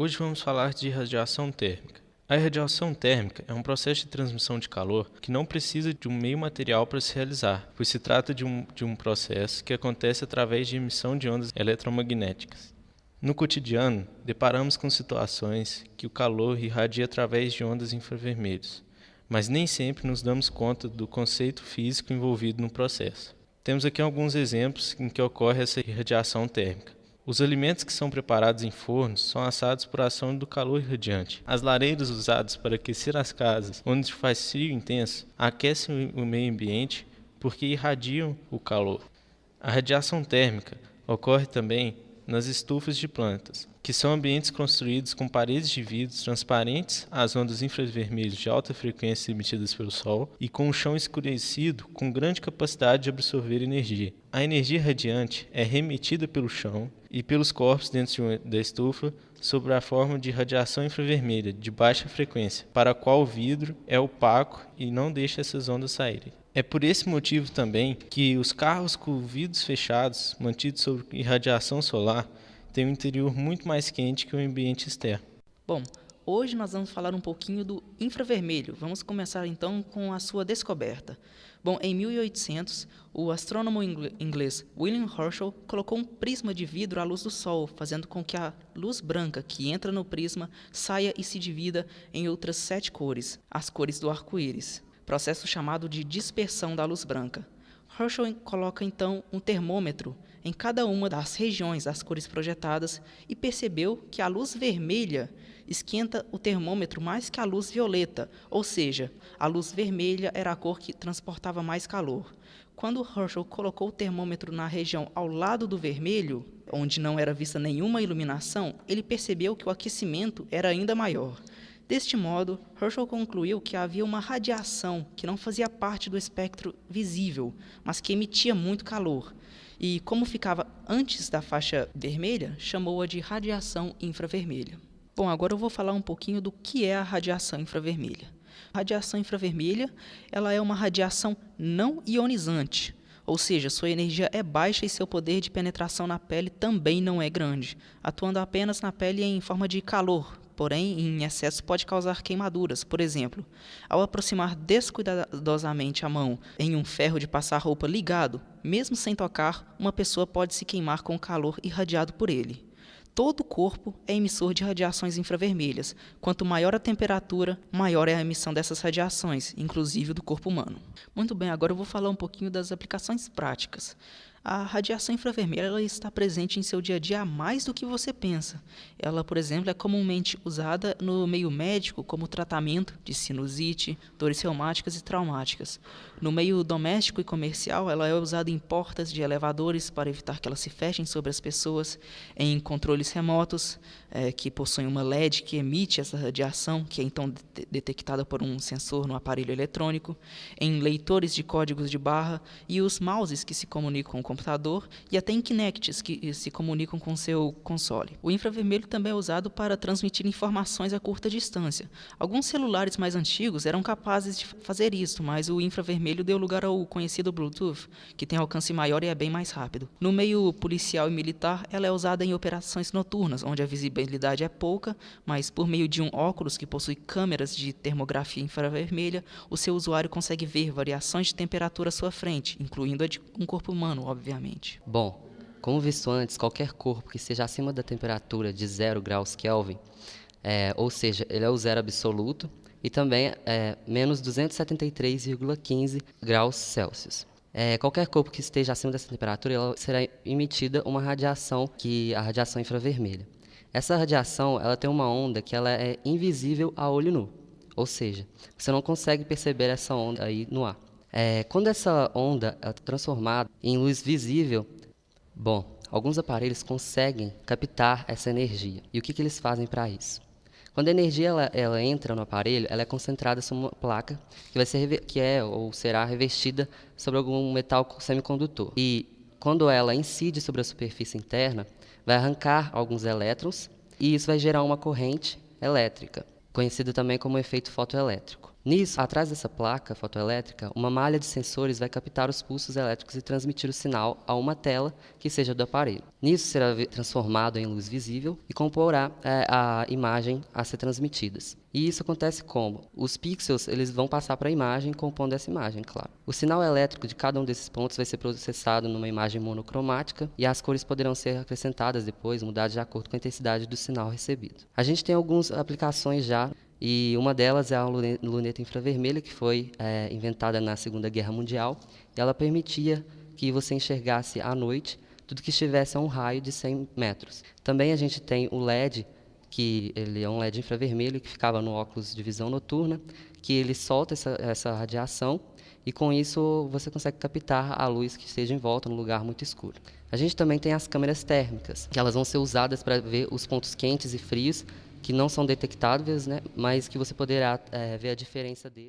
Hoje vamos falar de radiação térmica. A radiação térmica é um processo de transmissão de calor que não precisa de um meio material para se realizar, pois se trata de um processo que acontece através de emissão de ondas eletromagnéticas. No cotidiano, deparamos com situações que o calor irradia através de ondas infravermelhas, mas nem sempre nos damos conta do conceito físico envolvido no processo. Temos aqui alguns exemplos em que ocorre essa irradiação térmica. Os alimentos que são preparados em fornos são assados por ação do calor irradiante. As lareiras usadas para aquecer as casas, onde faz frio intenso, aquecem o meio ambiente porque irradiam o calor. A radiação térmica ocorre também nas estufas de plantas, que são ambientes construídos com paredes de vidro transparentes às ondas infravermelhas de alta frequência emitidas pelo Sol e com um chão escurecido com grande capacidade de absorver energia. A energia radiante é remetida pelo chão e pelos corpos dentro da estufa sob a forma de radiação infravermelha de baixa frequência, para a qual o vidro é opaco e não deixa essas ondas saírem. É por esse motivo também que os carros com vidros fechados, mantidos sob irradiação solar, têm um interior muito mais quente que o ambiente externo. Bom, hoje nós vamos falar um pouquinho do infravermelho. Vamos começar então com a sua descoberta. Bom, em 1800, o astrônomo inglês William Herschel colocou um prisma de vidro à luz do Sol, fazendo com que a luz branca que entra no prisma saia e se divida em outras 7 cores, as cores do arco-íris, processo chamado de dispersão da luz branca. Herschel coloca então um termômetro em cada uma das regiões das cores projetadas e percebeu que a luz vermelha esquenta o termômetro mais que a luz violeta, ou seja, a luz vermelha era a cor que transportava mais calor. Quando Herschel colocou o termômetro na região ao lado do vermelho, onde não era vista nenhuma iluminação, ele percebeu que o aquecimento era ainda maior. Deste modo, Herschel concluiu que havia uma radiação que não fazia parte do espectro visível, mas que emitia muito calor. E, como ficava antes da faixa vermelha, chamou-a de radiação infravermelha. Bom, agora eu vou falar um pouquinho do que é a radiação infravermelha. A radiação infravermelha ela é uma radiação não ionizante, ou seja, sua energia é baixa e seu poder de penetração na pele também não é grande, atuando apenas na pele em forma de calor. Porém, em excesso pode causar queimaduras. Por exemplo, ao aproximar descuidadosamente a mão em um ferro de passar roupa ligado, mesmo sem tocar, uma pessoa pode se queimar com o calor irradiado por ele. Todo o corpo é emissor de radiações infravermelhas. Quanto maior a temperatura, maior é a emissão dessas radiações, inclusive do corpo humano. Muito bem, agora eu vou falar um pouquinho das aplicações práticas. A radiação infravermelha ela está presente em seu dia a dia mais do que você pensa. Ela, por exemplo, é comumente usada no meio médico como tratamento de sinusite, dores reumáticas e traumáticas. No meio doméstico e comercial, ela é usada em portas de elevadores para evitar que elas se fechem sobre as pessoas, em controles remotos, que possuem uma LED que emite essa radiação, que é então detectada por um sensor no aparelho eletrônico, em leitores de códigos de barra e os mouses que se comunicam com o computador e até em Kinects que se comunicam com seu console. O infravermelho também é usado para transmitir informações a curta distância. Alguns celulares mais antigos eram capazes de fazer isso, mas o infravermelho deu lugar ao conhecido Bluetooth, que tem alcance maior e é bem mais rápido. No meio policial e militar, ela é usada em operações noturnas, onde a visibilidade é pouca, mas por meio de um óculos que possui câmeras de termografia infravermelha, o seu usuário consegue ver variações de temperatura à sua frente, incluindo a de um corpo humano, obviamente. Bom, como visto antes, qualquer corpo que esteja acima da temperatura de 0 graus Kelvin, ou seja, ele é o zero absoluto, e também menos 273,15 graus Celsius. Qualquer corpo que esteja acima dessa temperatura, ela será emitida uma radiação, que é a radiação infravermelha. Essa radiação ela tem uma onda que ela é invisível a olho nu, ou seja, você não consegue perceber essa onda aí no ar. Quando essa onda é transformada em luz visível, alguns aparelhos conseguem captar essa energia. E o que eles fazem para isso? Quando a energia ela entra no aparelho, ela é concentrada sobre uma placa que ou será revestida sobre algum metal semicondutor. E quando ela incide sobre a superfície interna, vai arrancar alguns elétrons e isso vai gerar uma corrente elétrica, conhecido também como efeito fotoelétrico. Nisso, atrás dessa placa fotoelétrica, uma malha de sensores vai captar os pulsos elétricos e transmitir o sinal a uma tela que seja do aparelho. Nisso será transformado em luz visível e comporá a imagem a ser transmitidas. E isso acontece como? Os pixels eles vão passar para a imagem, compondo essa imagem, claro. O sinal elétrico de cada um desses pontos vai ser processado numa imagem monocromática e as cores poderão ser acrescentadas depois, mudadas de acordo com a intensidade do sinal recebido. A gente tem algumas aplicações já, e uma delas é a luneta infravermelha, que foi inventada na Segunda Guerra Mundial, e ela permitia que você enxergasse à noite tudo que estivesse a um raio de 100 metros. Também a gente tem o LED, que ele é um LED infravermelho que ficava no óculos de visão noturna, que ele solta essa radiação e com isso você consegue captar a luz que esteja em volta num lugar muito escuro. A gente também tem as câmeras térmicas, que elas vão ser usadas para ver os pontos quentes e frios que não são detectáveis, né, mas que você poderá ver a diferença deles.